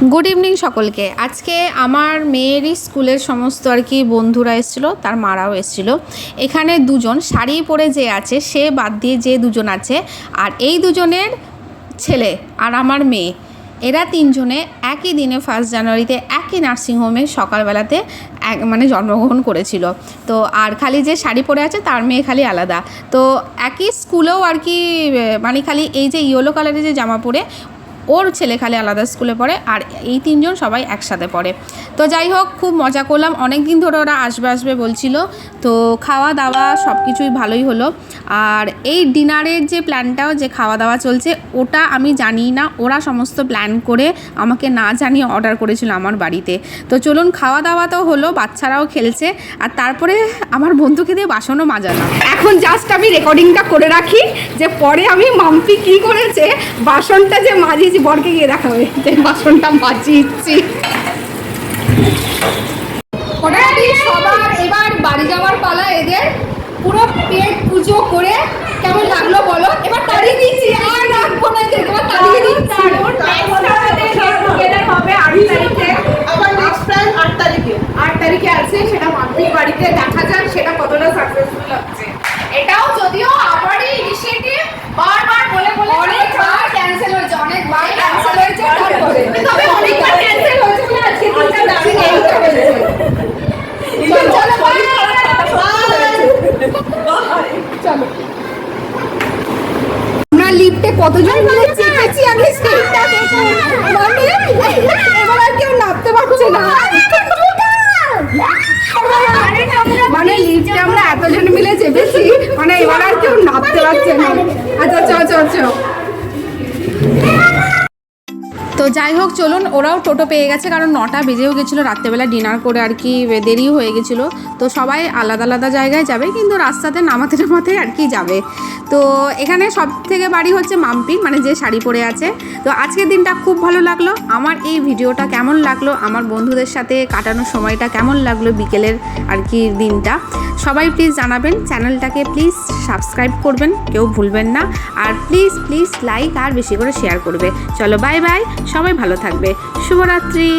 Good evening सकलके आज के आमार मेयेर स्कूलेर समस्त और कि बंधुरा एसेछिलो तार माराओ एसेछिलो। एखाने दुजन शाड़ी परे जे आछे से बाद दिए जे दुजन आछे और एई दुजनेर छेले और आमार मेये एरा तीनजने एक ही दिने 1 জানুয়ারিতে एक ही नार्सिंग होमे सकाल बेलाते एक माने जन्मग्रहण करेछिलो। तो और खाली जे शाड़ी परे आछे तार मेये खाली आलादा। तो एक ही स्कूलेও और कि माने खाली এই যে ইয়েলো কালারের যে জামা পরে ওর ছেলে খালি আলাদা স্কুলে পড়ে আর এই তিনজন সবাই একসাথে পড়ে। তো যাই হোক খুব মজা করলাম, অনেক দিন ধরে ওরা আসবে আসবে বলছিল। তো খাওয়া দাওয়া সব কিছুই ভালোই হলো। আর এই ডিনারের যে প্ল্যানটাও যে খাওয়া দাওয়া চলছে ওটা আমি জানি না, ওরা সমস্ত প্ল্যান করে আমাকে না জানিয়ে অর্ডার করেছিল আমার বাড়িতে। তো চলুন খাওয়া দাওয়া তো হলো, বাচ্চারাও খেলছে আর তারপরে আমার বন্ধুকে দিয়ে বাসনও মাজালাম। এখন জাস্ট আমি রেকর্ডিংটা করে রাখি যে পরে আমি মাম্পি কি করেছে বাসনটা যে মাজি বরকে গিয়ে দেখাবে যে বাসনটা মাজিয়েছি। মোটামুটি সবার এবার বাড়ি যাওয়ার পালা, এদের পুরো পেট পুজো করে কেমন লাগলো বলো। এবার তাড়িয়ে দিচ্ছি, আর রাখবো না, এবার তাড়িয়ে দিচ্ছি। হবে 8 তারিখে, আবার নেক্সট প্ল্যান 8 তারিখে। 8 তারিখে আছে, সেটা মাম্পির বাড়িতে দেখা যাক সেটা কতটা সাকসেসফুল হচ্ছে। এটাও যদিও আমারই ইনিশিয়েটিভ, বারবার বলে বলে অনেকবার ক্যান্সেল হয়েছে, অনেকবার ক্যান্সেল হয়েছে, তবে অনেকবার ক্যান্সেল হয়েছে বলে আজকে তিনটা দাবি এইটা হয়েছে। চলো চলো আমরা লিফটে কতজন মিলে চেপেছি আগে স্টেপটা দেখো, মানে এবার আর কেউ নামতে পারছে না। মানে লিফটে আমরা এতজন মিলে চেপেছি, মানে এবার আর কেউ নামতে পারছে না। আচ্ছা চল। তো যাই হোক চলুন, ওরাও টোটো পেয়ে গেছে কারণ 9টা বেজেও গেছিলো, রাত্রেবেলা ডিনার করে আর কি দেরিও হয়ে গেছিলো। তো সবাই আলাদা আলাদা জায়গায় যাবে, কিন্তু রাস্তাতে নামাতে আর কি যাবে। তো এখানে সব থেকে বাড়ি হচ্ছে মাম্পির, মানে যে শাড়ি পরে আছে। তো আজকের দিনটা খুব ভালো লাগলো। আমার এই ভিডিওটা কেমন লাগলো, আমার বন্ধুদের সাথে কাটানোর সময়টা কেমন লাগলো বিকেলের আর কি দিনটা, সবাই প্লিজ জানাবেন। চ্যানেলটাকে প্লিজ সাবস্ক্রাইব করবেন, কেউ ভুলবেন না। আর প্লিজ লাইক আর বেশি করে শেয়ার করবে। চলো বাই বাই, সবাই ভালো থাকবে, শুভরাত্রি।